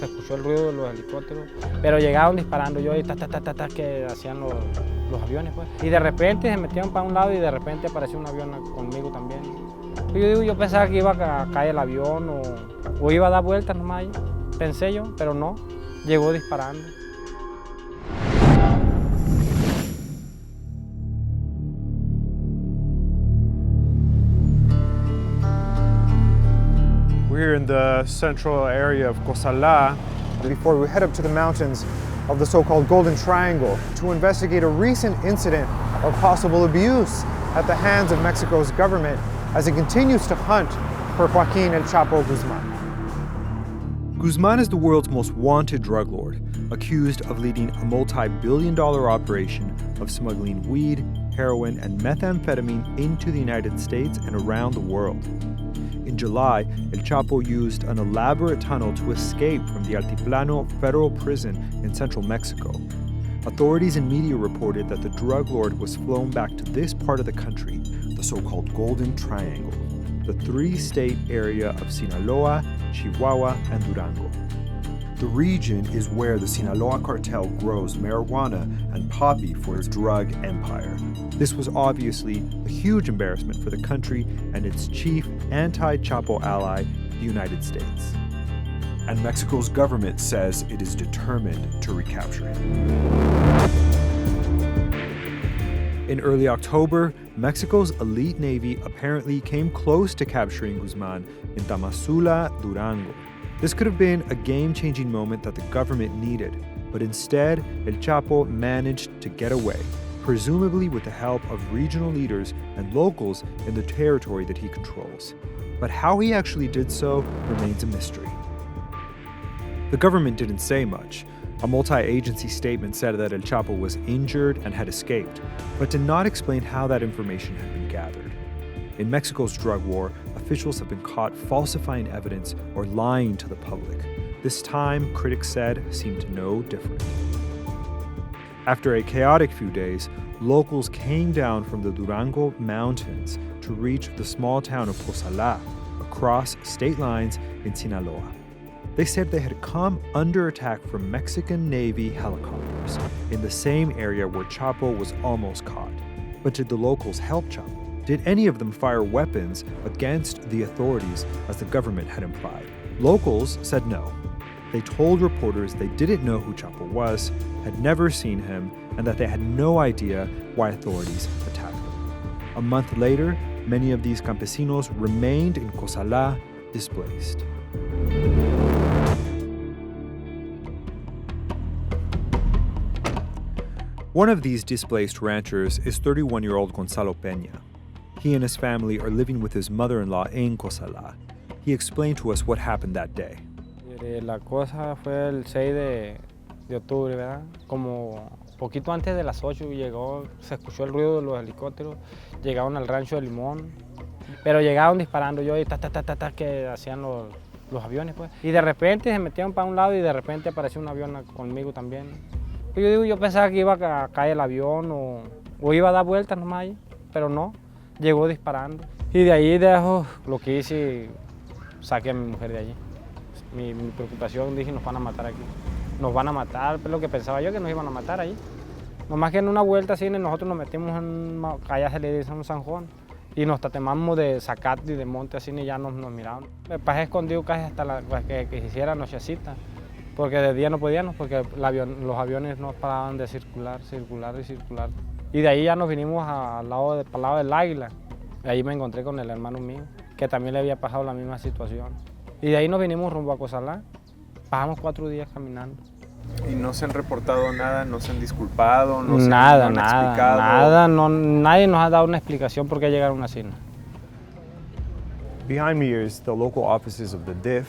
se escuchó el ruido de los helicópteros, pero llegaron disparando yo y que hacían los aviones pues. Y de repente se metieron para un lado y de repente apareció un avión conmigo también. Yo pensaba que iba a caer el avión o iba a dar vueltas nomás, pensé yo, pero no, llegó disparando. We're in the central area of Cozalá. Before we head up to the mountains of the so-called Golden Triangle to investigate a recent incident of possible abuse at the hands of Mexico's government as it continues to hunt for Joaquin El Chapo Guzman. Guzman is the world's most wanted drug lord, accused of leading a multi-billion-dollar operation of smuggling weed, heroin, and methamphetamine into the United States and around the world. In July, El Chapo used an elaborate tunnel to escape from the Altiplano federal prison in central Mexico. Authorities and media reported that the drug lord was flown back to this part of the country, the so-called Golden Triangle, the three-state area of Sinaloa, Chihuahua, and Durango. The region is where the Sinaloa cartel grows marijuana and poppy for its drug empire. This was obviously a huge embarrassment for the country and its chief anti-Chapo ally, the United States. And Mexico's government says it is determined to recapture him. In early October, Mexico's elite navy apparently came close to capturing Guzman in Tamazula, Durango. This could have been a game-changing moment that the government needed, but instead, El Chapo managed to get away, presumably with the help of regional leaders and locals in the territory that he controls. But how he actually did so remains a mystery. The government didn't say much. A multi-agency statement said that El Chapo was injured and had escaped, but did not explain how that information had been gathered. In Mexico's drug war, officials have been caught falsifying evidence or lying to the public. This time, critics said, seemed no different. After a chaotic few days, locals came down from the Durango mountains to reach the small town of Cozalá, across state lines in Sinaloa. They said they had come under attack from Mexican Navy helicopters in the same area where Chapo was almost caught. But did the locals help Chapo? Did any of them fire weapons against the authorities as the government had implied? Locals said no. They told reporters they didn't know who Chapo was, had never seen him, and that they had no idea why authorities attacked them. A month later, many of these campesinos remained in Cozalá displaced. One of these displaced ranchers is 31-year-old Gonzalo Peña. He and his family are living with his mother-in-law in Cozalá. He explained to us what happened that day. La cosa fue el 6 de octubre, ¿verdad? Como poquito antes de las 8 llegó, se escuchó el ruido de los helicópteros, llegaron al rancho de Limón, pero llegaron disparando yo y que hacían los aviones pues. Y de repente se metieron para un lado y de repente apareció un avión conmigo también. Yo pensaba que iba a caer el avión o iba a dar vueltas nomás, pero no, llegó disparando. Y de ahí dejo lo que hice, saqué a mi mujer de allí. Mi preocupación, dije, nos van a matar aquí. Nos van a matar, pero lo que pensaba yo que nos iban a matar allí. Nomás que en una vuelta así nosotros nos metimos en, allá se le dice un Sanjón, y nos tatemamos de zacate y de monte así y ya nos miraban. Me pasé escondido casi hasta que se hiciera nochecita. Porque de día no podíamos, porque los aviones no paraban de circular. Y de ahí ya nos vinimos al lado del Águila. Y ahí me encontré con el hermano mío, que también le había pasado la misma situación. Y de ahí nos vinimos rumbo a Cozalá. Pasamos 4 días caminando. ¿Y no se han reportado nada? ¿No se han disculpado? ¿No nada, han nada, explicado? nada. No, nadie nos ha dado una explicación por qué llegaron así. Behind me is the local offices of the DIF.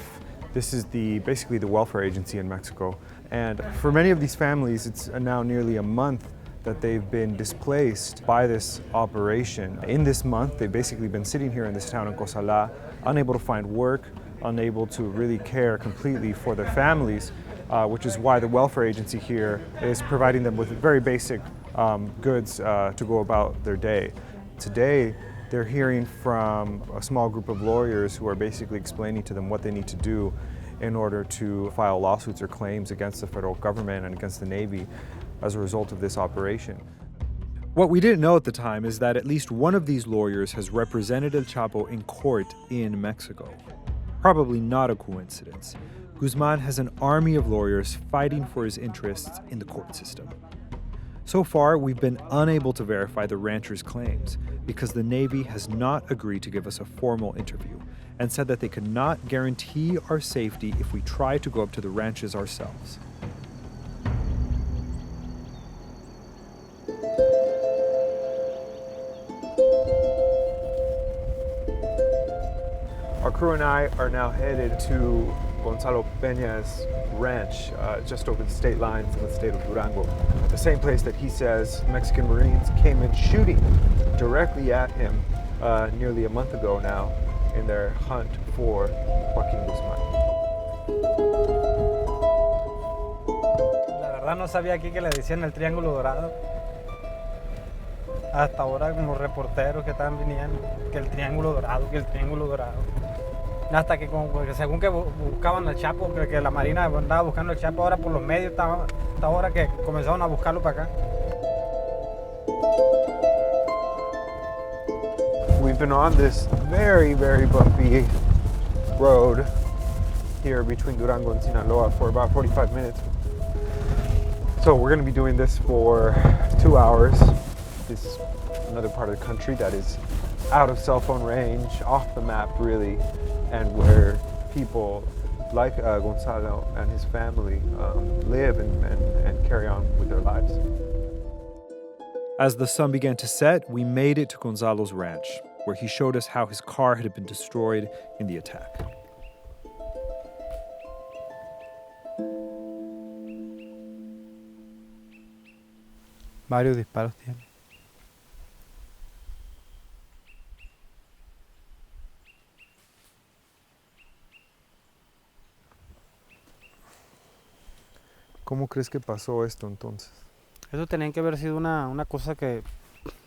This is basically the welfare agency in Mexico. And for many of these families, it's now nearly a month that they've been displaced by this operation. In this month, they've basically been sitting here in this town in Cozalá, unable to find work, unable to really care completely for their families, which is why the welfare agency here is providing them with very basic goods to go about their day. Today, they're hearing from a small group of lawyers who are basically explaining to them what they need to do in order to file lawsuits or claims against the federal government and against the Navy as a result of this operation. What we didn't know at the time is that at least one of these lawyers has represented El Chapo in court in Mexico. Probably not a coincidence. Guzman has an army of lawyers fighting for his interests in the court system. So far, we've been unable to verify the ranchers' claims because the Navy has not agreed to give us a formal interview and said that they could not guarantee our safety if we try to go up to the ranches ourselves. Our crew and I are now headed to Gonzalo Peña's ranch just over the state lines in the state of Durango. The same place that he says Mexican Marines came in shooting directly at him nearly a month ago now in their hunt for Joaquín Guzmán. La verdad no sabía aquí que le decían el Triángulo Dorado. Hasta ahora como reporteros que estaban viniendo, que el Triángulo Dorado, que el Triángulo Dorado. Hasta que según que buscaban al Chapo, que la Marina andaba buscando al Chapo, ahora por los medios, hasta ahora que comenzaron a buscarlo para acá. We've been on this very, very bumpy road here between Durango and Sinaloa for about 45 minutes. So we're going to be doing this for 2 hours. This is another part of the country that is out of cell phone range, off the map really, and where people like Gonzalo and his family live and carry on with their lives. As the sun began to set, we made it to Gonzalo's ranch, where he showed us how his car had been destroyed in the attack. Varios disparos tiene. ¿Cómo crees que pasó esto entonces? Eso tenía que haber sido una cosa que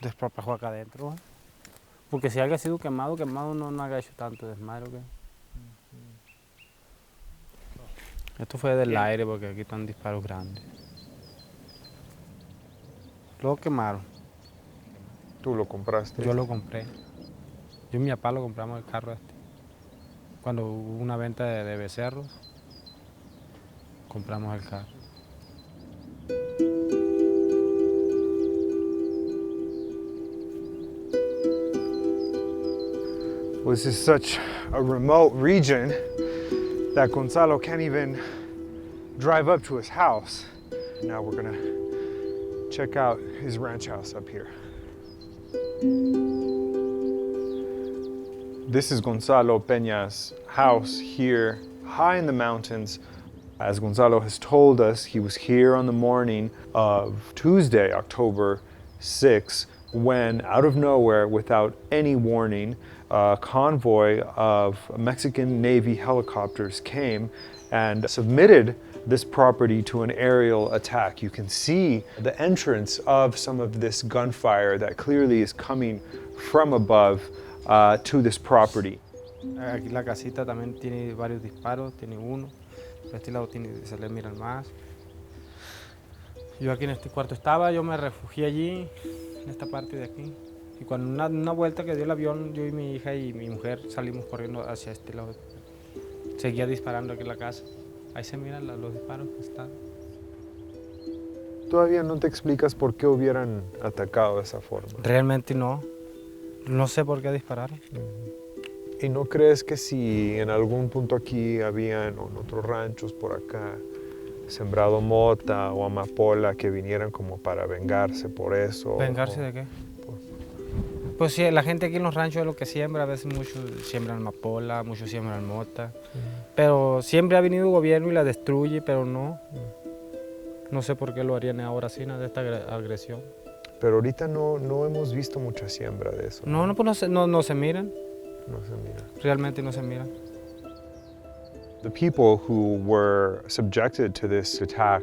desparpajó acá adentro. Porque si haya sido quemado no haya hecho tanto desmadre. ¿Okay? Esto fue del aire porque aquí están disparos grandes. Lo quemaron. ¿Tú lo compraste? Yo lo compré. Yo y mi papá lo compramos el carro este. Cuando hubo una venta de becerros, compramos el carro. Well, this is such a remote region that Gonzalo can't even drive up to his house. Now we're gonna check out his ranch house up here. This is Gonzalo Peña's house here, high in the mountains. As Gonzalo has told us, he was here on the morning of Tuesday, October 6, when out of nowhere, without any warning, a convoy of Mexican Navy helicopters came and submitted this property to an aerial attack. You can see the entrance of some of this gunfire that clearly is coming from above to this property. Aquí la casita también tiene varios disparos, tiene uno. Por este lado se le miran más. Yo aquí en este cuarto estaba, yo me refugié allí, en esta parte de aquí. Y cuando una vuelta que dio el avión, yo y mi hija y mi mujer salimos corriendo hacia este lado. Seguía disparando aquí en la casa. Ahí se miran los disparos que están. Todavía no te explicas por qué hubieran atacado de esa forma. Realmente no. No sé por qué dispararon. ¿Y no crees que si en algún punto aquí habían o en otros ranchos por acá sembrado mota o amapola que vinieran como para vengarse por eso? ¿Vengarse de qué? Pues sí, la gente aquí en los ranchos es lo que siembra, a veces muchos siembran amapola, muchos siembran mota, pero siempre ha venido el gobierno y la destruye, pero no. No sé por qué lo harían ahora así, de esta agresión. Pero ahorita no hemos visto mucha siembra de eso. No, pues no se miran. No se mira. Realmente no se miran. The people who were subjected to this attack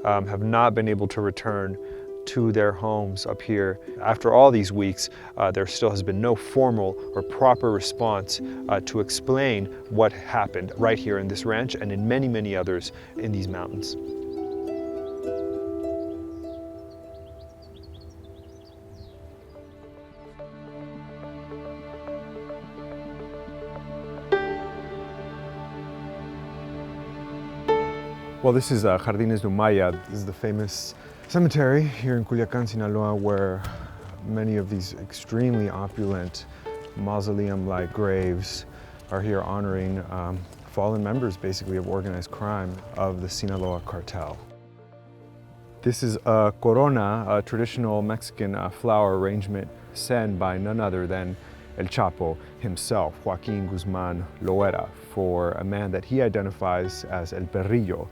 have not been able to return to their homes up here. After all these weeks, there still has been no formal or proper response to explain what happened right here in this ranch and in many, many others in these mountains. Well, this is Jardines de Humaya. This is the famous cemetery here in Culiacán, Sinaloa, where many of these extremely opulent mausoleum-like graves are here honoring fallen members, basically, of organized crime of the Sinaloa cartel. This is a corona, a traditional Mexican flower arrangement sent by none other than El Chapo himself, Joaquin Guzman Loera, for a man that he identifies as El Perrillo.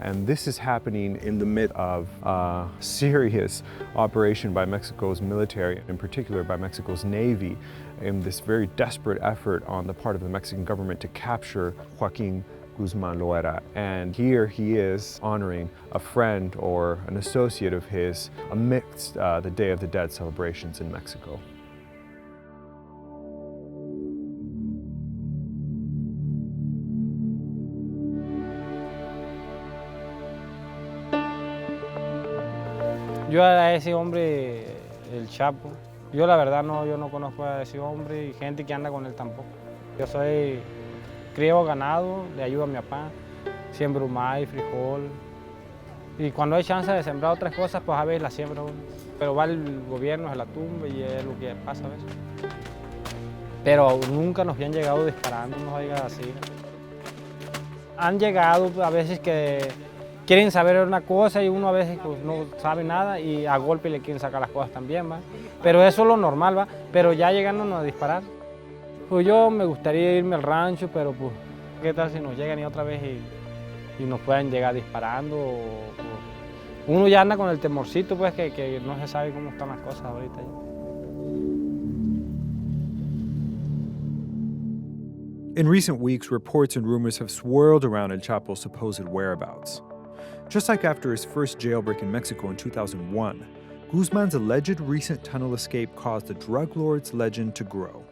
And this is happening in the midst of a serious operation by Mexico's military, in particular by Mexico's Navy, in this very desperate effort on the part of the Mexican government to capture Joaquin Guzman Loera. And here he is honoring a friend or an associate of his amidst the Day of the Dead celebrations in Mexico. Yo a ese hombre, el Chapo, yo la verdad yo no conozco a ese hombre y gente que anda con él tampoco. Yo crío ganado, le ayudo a mi papá, siembro maíz, frijol. Y cuando hay chance de sembrar otras cosas, pues a veces las siembro. Pero va el gobierno, se la tumba y es lo que pasa a veces. Pero nunca nos habían llegado disparando, no oiga así. Han llegado a veces que quieren saber una cosa y uno a veces pues, no sabe nada y a golpe le quieren sacar las cosas también, ¿va? Pero eso es lo normal, ¿va? Pero ya llegándonos a disparar. Pues yo me gustaría irme al rancho, pero pues, ¿qué tal si nos llegan y otra vez y nos puedan llegar disparando? Uno ya anda con el temorcito, pues, que no se sabe cómo están las cosas ahorita. In recent weeks, reports and rumors have swirled around El Chapo's supposed whereabouts. Just like after his first jailbreak in Mexico in 2001, Guzman's alleged recent tunnel escape caused the drug lord's legend to grow.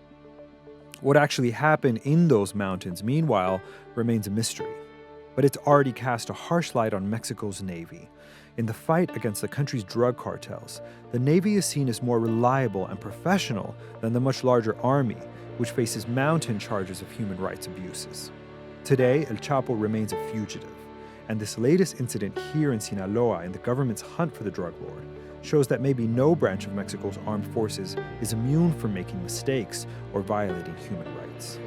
What actually happened in those mountains, meanwhile, remains a mystery. But it's already cast a harsh light on Mexico's Navy. In the fight against the country's drug cartels, the Navy is seen as more reliable and professional than the much larger Army, which faces mountain charges of human rights abuses. Today, El Chapo remains a fugitive. And this latest incident here in Sinaloa in the government's hunt for the drug lord shows that maybe no branch of Mexico's armed forces is immune from making mistakes or violating human rights.